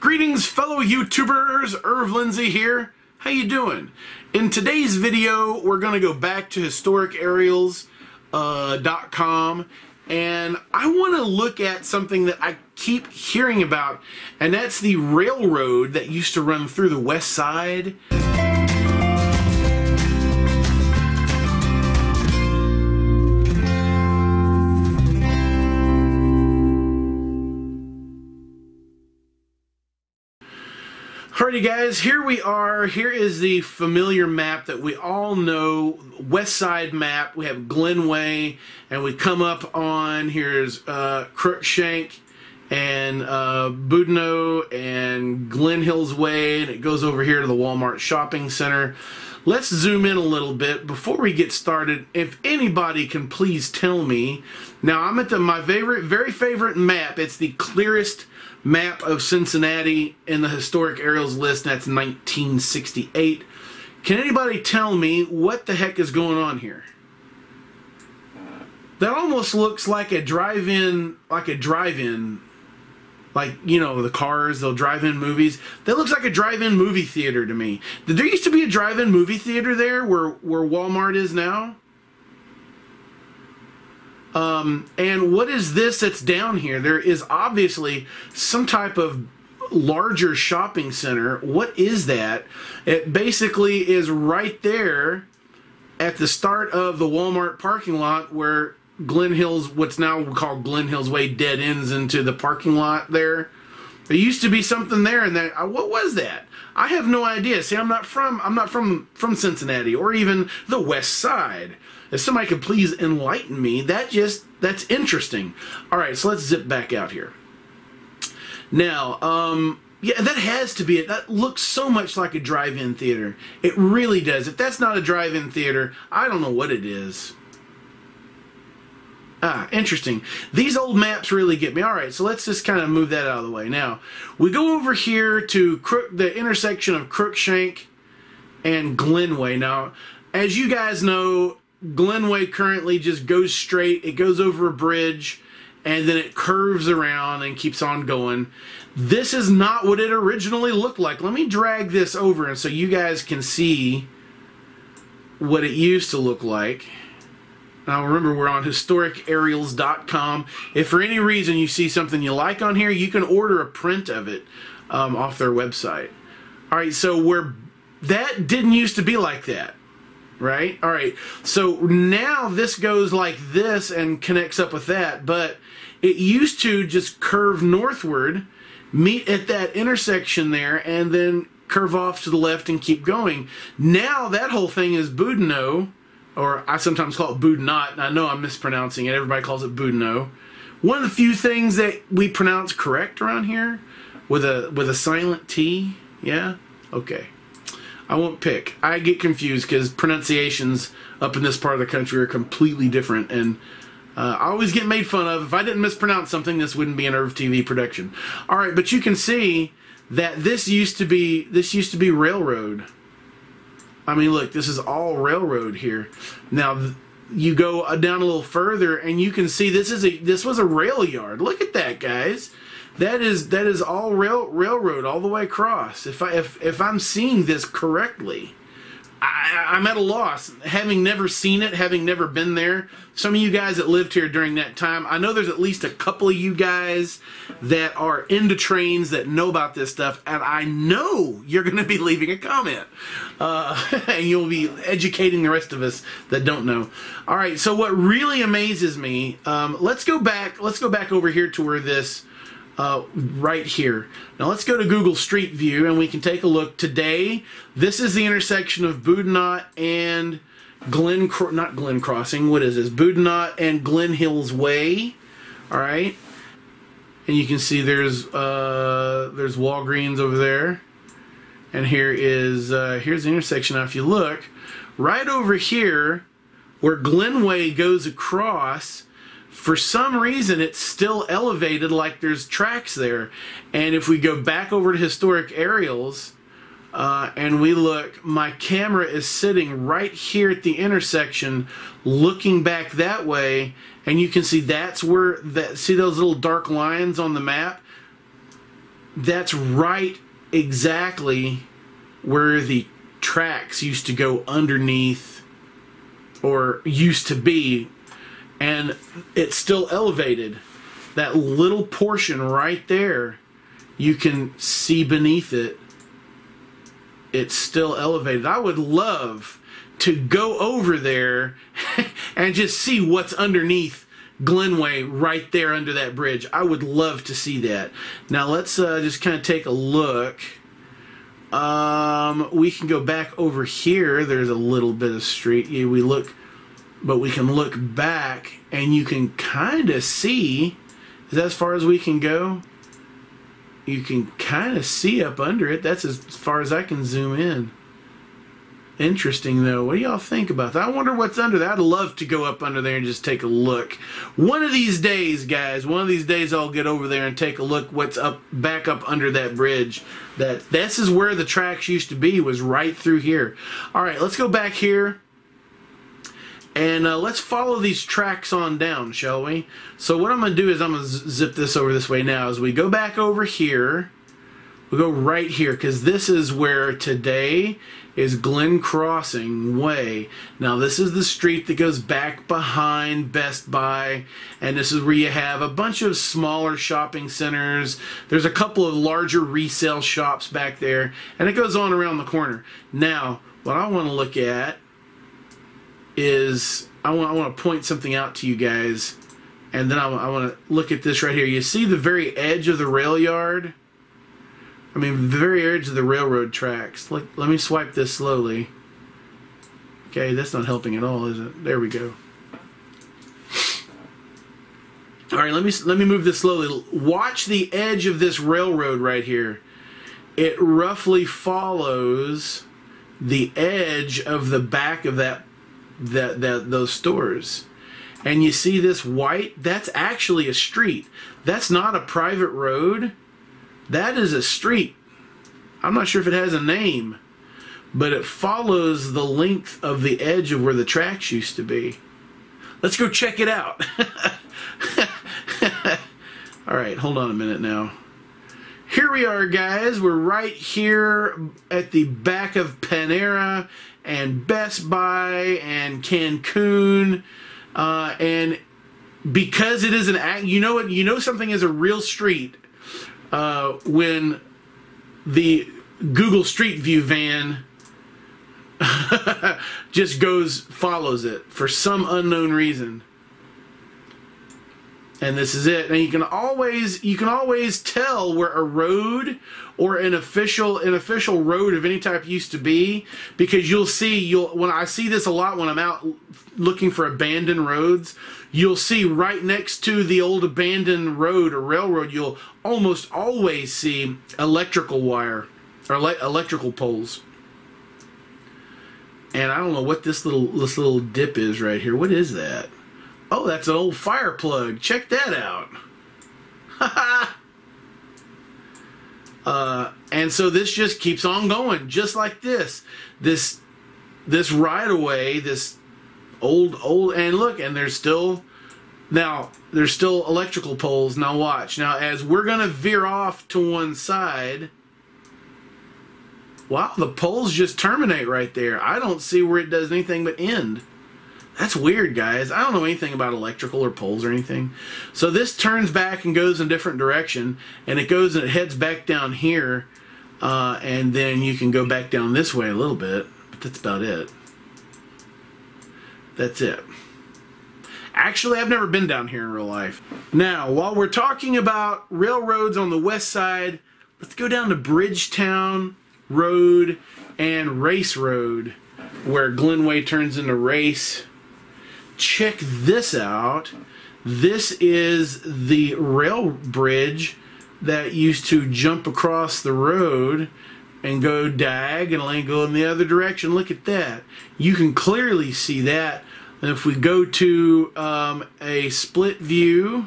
Greetings fellow YouTubers, Irv Lindsay here. How you doing? In today's video we're going to go back to historicareals.com and I want to look at something that I keep hearing about, and that's the railroad that used to run through the west side. Alrighty guys, here we are. Here is the familiar map that we all know, west side map. We have Glenway, and we come up on, here's Crookshank and Boudinot and Glen Hills Way, and it goes over here to the Walmart shopping center. Let's zoom in a little bit before we get started. If anybody can please tell me, now I'm at my very favorite map. It's the clearest map of Cincinnati in the historic aerials list. That's 1968. Can anybody tell me what the heck is going on here? That almost looks like a drive-in, like you know, the cars, they'll drive in movies. That looks like a drive-in movie theater to me. There used to be a drive-in movie theater there where Walmart is now. And what is this that's down here? There is obviously some type of larger shopping center. What is that? It basically is right there at the start of the Walmart parking lot where Glen Hills, what's now called Glen Hills Way, dead ends into the parking lot there. There used to be something there, and that what was that? I have no idea. See, I'm not from Cincinnati or even the west side. If somebody could please enlighten me, that's interesting. All right, so let's zip back out here. Now, yeah, that has to be it. That looks so much like a drive-in theater. It really does. If that's not a drive-in theater, I don't know what it is. Ah, interesting. These old maps really get me. All right, so let's just kind of move that out of the way. Now, we go over here to the intersection of Crookshank and Glenway. Now, as you guys know, Glenway currently just goes straight. It goes over a bridge, and then it curves around and keeps on going. This is not what it originally looked like. Let me drag this over and so you guys can see what it used to look like. Now remember, we're on historicareals.com. If for any reason you see something you like on here, you can order a print of it off their website. All right, so that didn't used to be like that, right? All right, so now this goes like this and connects up with that, but it used to just curve northward, meet at that intersection there, and then curve off to the left and keep going. Now that whole thing is Boudinot, or I sometimes call it Boudinot, and I know I'm mispronouncing it. Everybody calls it Boudinot. One of the few things that we pronounce correct around here with a silent T. Yeah? Okay. I won't pick. I get confused because pronunciations up in this part of the country are completely different, and I always get made fun of. If I didn't mispronounce something, this wouldn't be an Irv TV production. All right, but you can see that this used to be railroad. I mean, look, this is all railroad here. Now, you go down a little further, and you can see this was a rail yard. Look at that, guys. That is all railroad all the way across. If I'm seeing this correctly, I'm at a loss, having never seen it, having never been there. Some of you guys that lived here during that time, I know there's at least a couple of you guys that are into trains that know about this stuff, and I know you're going to be leaving a comment, and you'll be educating the rest of us that don't know. All right, so what really amazes me, let's go back over here to where this. Right here. Now let's go to Google Street View and we can take a look. Today, this is the intersection of Boudinot and Glencrossing. What is this? Boudinot and Glen Hills Way. All right, and you can see there's Walgreens over there, and here's the intersection. Now, if you look right over here, where Glenway goes across. For some reason, it's still elevated like there's tracks there. And if we go back over to historic aerials and we look, my camera is sitting right here at the intersection looking back that way, and you can see that's where, see those little dark lines on the map? that's right exactly where the tracks used to go underneath, or used to be, and it's still elevated. That little portion right there, you can see beneath it. It's still elevated. I would love to go over there and just see what's underneath Glenway right there under that bridge. I would love to see that. Now let's just kind of take a look. We can go back over here. There's a little bit of street. Yeah, but we can look back and you can kind of see. Is that as far as we can go? You can kind of see up under it. That's as far as I can zoom in. Interesting, though. What do y'all think about that? I wonder what's under that. I'd love to go up under there and just take a look. One of these days, guys, one of these days I'll get over there and take a look what's back up under that bridge. This is where the tracks used to be, was right through here. All right, let's go back here. And let's follow these tracks on down, shall we? So what I'm going to do is I'm going to zip this over this way now. As we go back over here, we go right here, because this is where today is Glencrossing Way. Now this is the street that goes back behind Best Buy, and this is where you have a bunch of smaller shopping centers. There's a couple of larger resale shops back there, and it goes on around the corner. Now, what I want to look at is I want to point something out to you guys, and then I want to look at this right here. You see the very edge of the rail yard? I mean, the very edge of the railroad tracks. Let me swipe this slowly. Okay, that's not helping at all, is it? There we go. All right, let me move this slowly. Watch the edge of this railroad right here. It roughly follows the edge of the back of those stores. And you see this white? That's actually a street. That's not a private road. That is a street. I'm not sure if it has a name, but it follows the length of the edge of where the tracks used to be. Let's go check it out. All right, hold on a minute now. Here we are, guys. We're right here at the back of Panera and Best Buy and Cancun, and because it is an act, you know something is a real street when the Google Street View van just follows it for some unknown reason. And this is it. And you can always tell where a road or an official road of any type used to be, because when I see this a lot when I'm out looking for abandoned roads, you'll see right next to the old abandoned road or railroad, you'll almost always see electrical wire or electrical poles. And I don't know what this little dip is right here. What is that? Oh, that's an old fire plug. Check that out. And so this just keeps on going, just like this. This right of way, this old, and look, and there's still electrical poles. Now watch. Now as we're gonna veer off to one side, wow, the poles just terminate right there. I don't see where it does anything but end. That's weird, guys. I don't know anything about electrical or poles or anything. So this turns back and goes in a different direction, and it goes and it heads back down here, and then you can go back down this way a little bit, but that's about it. That's it. Actually, I've never been down here in real life. Now, while we're talking about railroads on the west side, let's go down to Bridgetown Road and Race Road, where Glenway turns into Race. Check this out. This is the rail bridge that used to jump across the road and go diagonally and go in the other direction. Look at that. You can clearly see that. And if we go to a split view,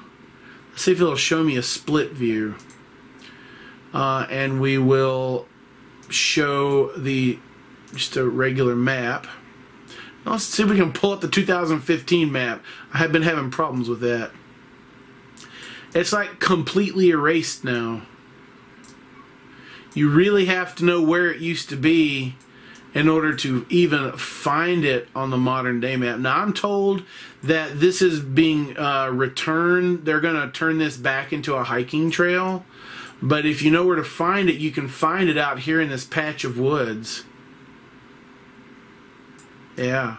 let's see if it'll show me a split view. And we will show just a regular map. Let's see if we can pull up the 2015 map. I have been having problems with that. It's like completely erased now. You really have to know where it used to be in order to even find it on the modern day map. Now, I'm told that this is being returned. They're going to turn this back into a hiking trail. But if you know where to find it, you can find it out here in this patch of woods. Yeah.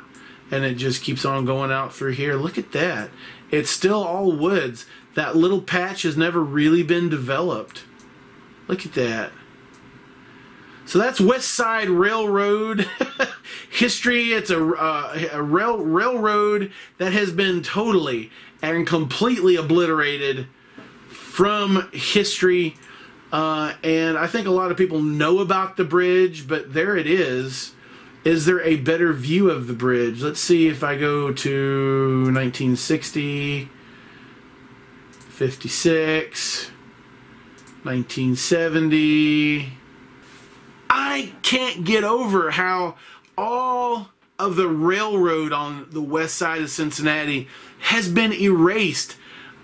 And it just keeps on going out through here. Look at that. It's still all woods. That little patch has never really been developed. Look at that. So that's West Side Railroad history. It's a railroad that has been totally and completely obliterated from history. And I think a lot of people know about the bridge, but there it is. Is there a better view of the bridge? Let's see if I go to 1960, 56, 1970. I can't get over how all of the railroad on the west side of Cincinnati has been erased.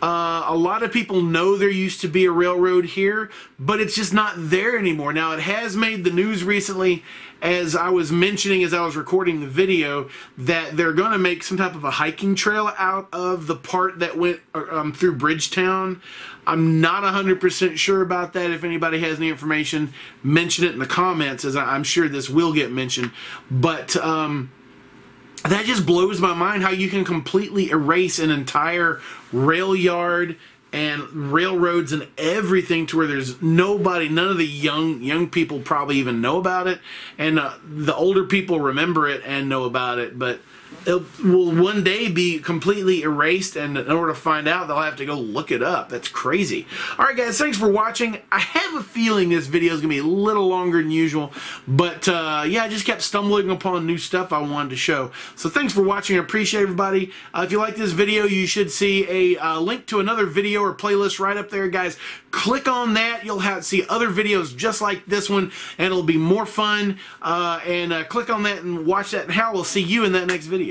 A lot of people know there used to be a railroad here, but it's just not there anymore. Now, it has made the news recently, as I was mentioning as I was recording the video, that they're going to make some type of a hiking trail out of the part that went through Bridgetown. I'm not 100% sure about that. If anybody has any information, mention it in the comments, as I'm sure this will get mentioned. But that just blows my mind how you can completely erase an entire rail yard and railroads and everything to where there's nobody, none of the young people probably even know about it, and the older people remember it and know about it, but it will one day be completely erased, and in order to find out, they'll have to go look it up. That's crazy. Alright guys, thanks for watching. I have a feeling this video is going to be a little longer than usual, but yeah, I just kept stumbling upon new stuff I wanted to show. So thanks for watching. I appreciate everybody. If you like this video, you should see a link to another video or playlist right up there, guys. Click on that. You'll see other videos just like this one, and it'll be more fun. Click on that and watch that, and Hal will see you in that next video.